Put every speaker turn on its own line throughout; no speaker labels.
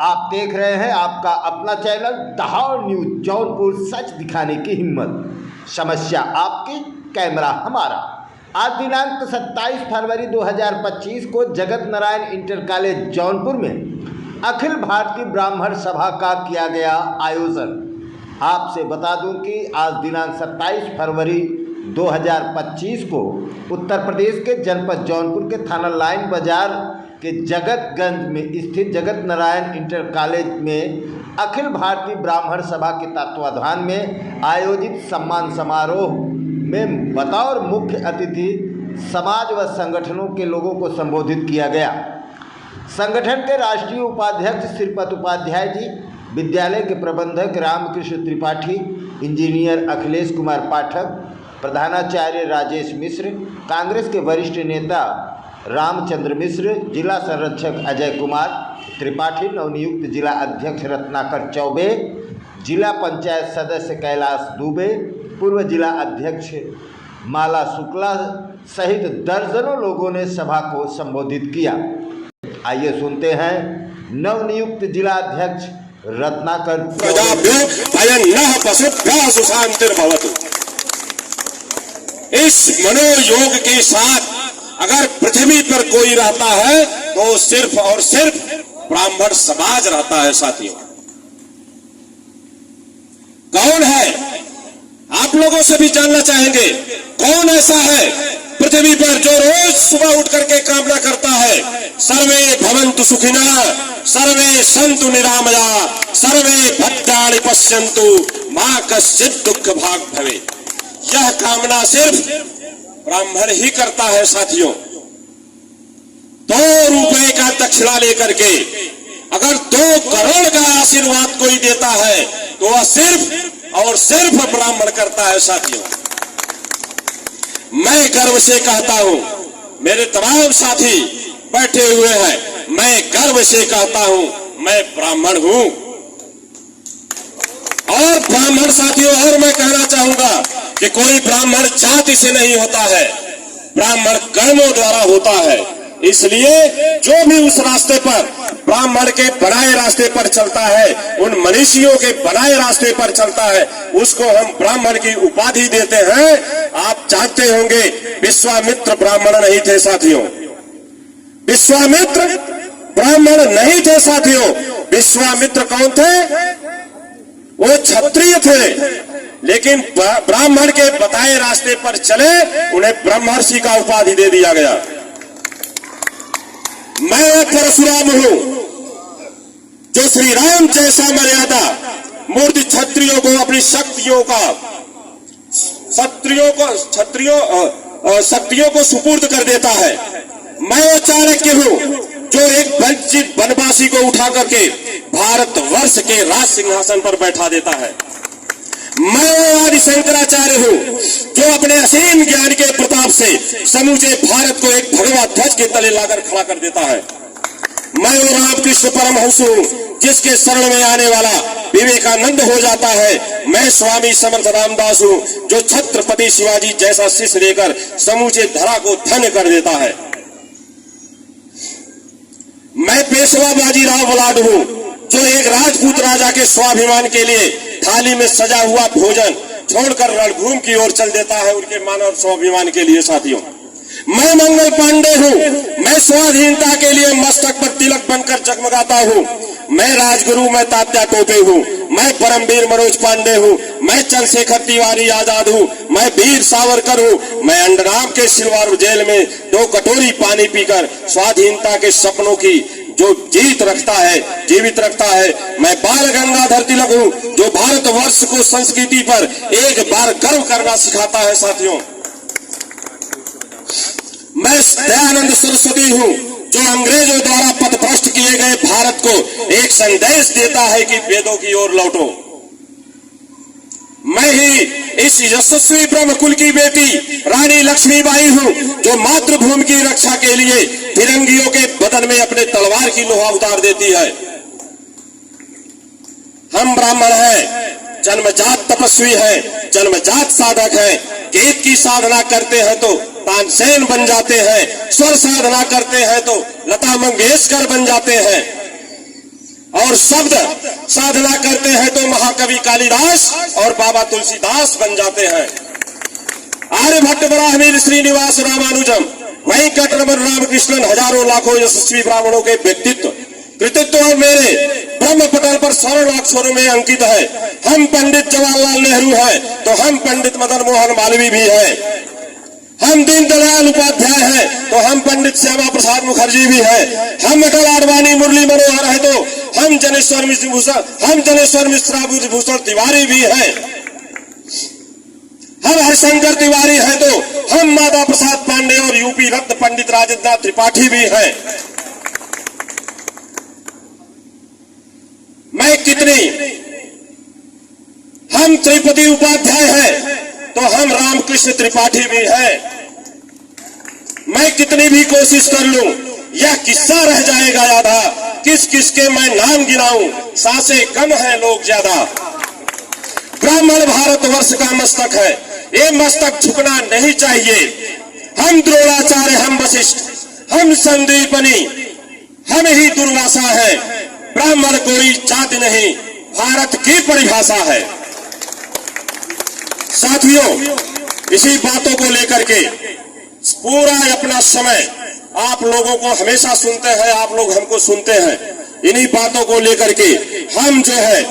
आप देख रहे हैं आपका अपना चैनल दहाड़ न्यूज जौनपुर। सच दिखाने की हिम्मत, समस्या आपकी, कैमरा हमारा। आज दिनांक 27 फरवरी 2025 को जगत नारायण इंटर कॉलेज जौनपुर में अखिल भारतीय ब्राह्मण सभा का किया गया आयोजन। आपसे बता दूं कि आज दिनांक 27 फरवरी 2025 को उत्तर प्रदेश के जनपद जौनपुर के थाना लाइन बाजार के जगतगंज में स्थित जगत नारायण इंटर कॉलेज में अखिल भारतीय ब्राह्मण सभा के तत्वाधान में आयोजित सम्मान समारोह में बतौर मुख्य अतिथि समाज व संगठनों के लोगों को संबोधित किया गया। संगठन के राष्ट्रीय उपाध्यक्ष श्रीपद उपाध्याय जी, विद्यालय के प्रबंधक रामकृष्ण त्रिपाठी, इंजीनियर अखिलेश कुमार पाठक, प्रधानाचार्य राजेश मिश्र, कांग्रेस के वरिष्ठ नेता रामचंद्र मिश्र, जिला संरक्षक अजय कुमार त्रिपाठी, नवनियुक्त जिला अध्यक्ष रत्नाकर चौबे, जिला पंचायत सदस्य कैलाश दुबे, पूर्व जिला अध्यक्ष माला शुक्ला सहित दर्जनों लोगों ने सभा को संबोधित किया। आइए सुनते हैं नवनियुक्त जिला अध्यक्ष रत्नाकर।
इस मनोयोग के साथ अगर पृथ्वी पर कोई रहता है तो सिर्फ और सिर्फ ब्राह्मण समाज रहता है। साथियों, कौन है? आप लोगों से भी जानना चाहेंगे, कौन ऐसा है पृथ्वी पर जो रोज सुबह उठ करके कामना करता है, सर्वे भवन्तु सुखिनः, सर्वे सन्तु निरामया, सर्वे भद्राणि पश्यन्तु, मा कश्चित् दुःख भाग् भवेत्। यह कामना सिर्फ ब्राह्मण ही करता है। साथियों, 2 रुपए का दक्षिणा लेकर के अगर 2 करोड़ का आशीर्वाद कोई देता है तो वह सिर्फ और सिर्फ ब्राह्मण करता है। साथियों, मैं गर्व से कहता हूं, मेरे तमाम साथी बैठे हुए हैं, मैं गर्व से कहता हूं मैं ब्राह्मण हूं। और ब्राह्मण साथियों, और मैं कहना चाहूंगा कि कोई ब्राह्मण जाति से नहीं होता है, ब्राह्मण कर्मों द्वारा होता है। इसलिए जो भी उस रास्ते पर ब्राह्मण के बनाए रास्ते पर चलता है, उन मनीषियों के बनाए रास्ते पर चलता है, उसको हम ब्राह्मण की उपाधि देते हैं। आप जानते होंगे विश्वामित्र ब्राह्मण नहीं थे। साथियों, विश्वामित्र ब्राह्मण नहीं थे। साथियों, विश्वामित्र कौन थे? वो क्षत्रिय थे, लेकिन ब्राह्मण के बताए रास्ते पर चले, उन्हें ब्रह्मर्षि का उपाधि दे दिया गया। मैं परशुराम हूं, जो श्री राम जैसा मर्यादा मूर्ति क्षत्रियों को अपनी शक्तियों को सुपुर्द कर देता है। मैं वो चाणक्य हूं जो एक वंचित वनवासी को उठा करके भारतवर्ष के राज सिंहासन पर बैठा देता है। मैं वो आदि शंकराचार्य हूं जो अपने असीम ज्ञान के प्रताप से समूचे भारत को एक भगवा ध्वज के तले लाकर खड़ा कर देता है। मैं वो रामकृष्ण परमहंस हूं जिसके शरण में आने वाला विवेकानंद हो जाता है। मैं स्वामी समर्थ रामदास हूं जो छत्रपति शिवाजी जैसा शिष्य लेकर समूचे धरा को धन्य कर देता है। मैं पेशवा बाजीराव बलाड हूं जो एक राजपूत राजा के स्वाभिमान के लिए थाली में सजा हुआ भोजन छोड़कर रणभूमि की ओर चल देता है, उनके मानव स्वाभिमान के लिए। साथियों, मैं मंगल पांडे हूं, मैं स्वाधीनता के लिए मस्तक पर तिलक बनकर जगमगाता हूं। मैं राजगुरु, मैं तात्या टोपे हूं, मैं परमवीर मनोज पांडे हूं, मैं चंद्रशेखर तिवारी आजाद हूं, मैं वीर सावरकर हूं। मैं अंडरग्राम के सिलवार जेल में 2 कटोरी पानी पीकर स्वाधीनता के सपनों की जो जीवित रखता है। मैं बाल गंगाधर तिलक हूं जो भारतवर्ष को संस्कृति पर एक बार गर्व करना सिखाता है। साथियों, मैं दयानंद सरस्वती हूं जो अंग्रेजों द्वारा पथभ्रष्ट किए गए भारत को एक संदेश देता है कि वेदों की ओर लौटो। मैं ही इस यशस्वी ब्रह्मकुल की बेटी रानी लक्ष्मीबाई हूं जो मातृभूमि की रक्षा के लिए फिरंगियों के बदन में अपने तलवार की लोहा उतार देती है। हम ब्राह्मण हैं, जन्मजात तपस्वी हैं, जन्मजात साधक हैं। गीत की साधना करते हैं तो तानसेन बन जाते हैं, स्वर साधना करते हैं तो लता मंगेशकर बन जाते हैं। और शब्द साधना करते हैं तो महाकवि कालिदास और बाबा तुलसीदास बन जाते हैं। आर्यभट्ट, ब्राह्मण, श्रीनिवास रामानुजम, वेंकटरमण, रामकृष्णन, हजारों लाखों यशस्वी ब्राह्मणों के व्यक्तित्व, कृतित्व और मेरे ब्रह्म पटल पर स्वर्ण अक्षरों में अंकित है। हम पंडित जवाहरलाल नेहरू हैं तो हम पंडित मदन मोहन मालवीय भी हैं। हम दीनदयाल उपाध्याय हैं तो हम पंडित श्यामा प्रसाद मुखर्जी भी हैं। हम अटल आडवाणी, मुरली मनोहर है तो हम जनेश्वर मिश्रा भूषण तिवारी भी हैं। हम हरिशंकर तिवारी हैं तो हम माता प्रसाद पांडे और यूपी रत्न पंडित राजेंद्र नाथ त्रिपाठी भी हैं। मैं कितनी हम त्रिपति उपाध्याय हैं तो हम रामकृष्ण त्रिपाठी भी हैं। मैं कितनी भी कोशिश कर लूं यह किस्सा रह जाएगा आधा, किस किस के मैं नाम गिनाऊं, सांसें कम है लोग ज्यादा। ब्राह्मण भारतवर्ष का मस्तक है, ये मस्तक झुकना नहीं चाहिए। हम द्रोणाचार्य, हम वशिष्ठ, हम संदीपनी, हम ही दुर्वासा है। ब्राह्मण कोई जाति नहीं, भारत की परिभाषा है। साथियों, इसी बातों को लेकर के पूरा अपना समय आप लोगों को हमेशा सुनते हैं, आप लोग हमको सुनते हैं। इन्हीं बातों को लेकर के हम जो है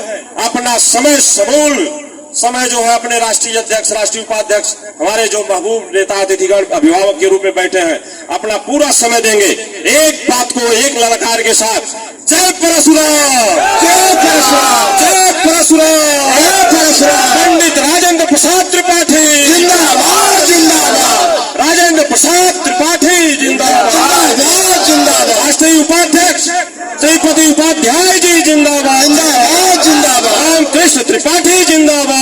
अपना समय समूल समय जो है अपने राष्ट्रीय अध्यक्ष, राष्ट्रीय उपाध्यक्ष, हमारे जो महबूब नेता अतिथिगण अभिभावक के रूप में बैठे हैं, अपना पूरा समय देंगे एक बात को एक ललकार के साथ। जय परशुराम, जय परशुराम, जय परशुराम, जय परशुराम। पंडित राजेंद्र प्रसाद त्रिपाठी जिंदाबाद, जिंदाबाद। राजेंद्र प्रसाद त्रिपाठी जिंदाबाद, जिंदाबाद। राष्ट्रीय उपाध्यक्ष त्रिपति उपाध्याय जी जिंदाबाद, जिंदाबाद, जिंदाबाद। रामकृष्ण त्रिपाठी जिंदाबाद।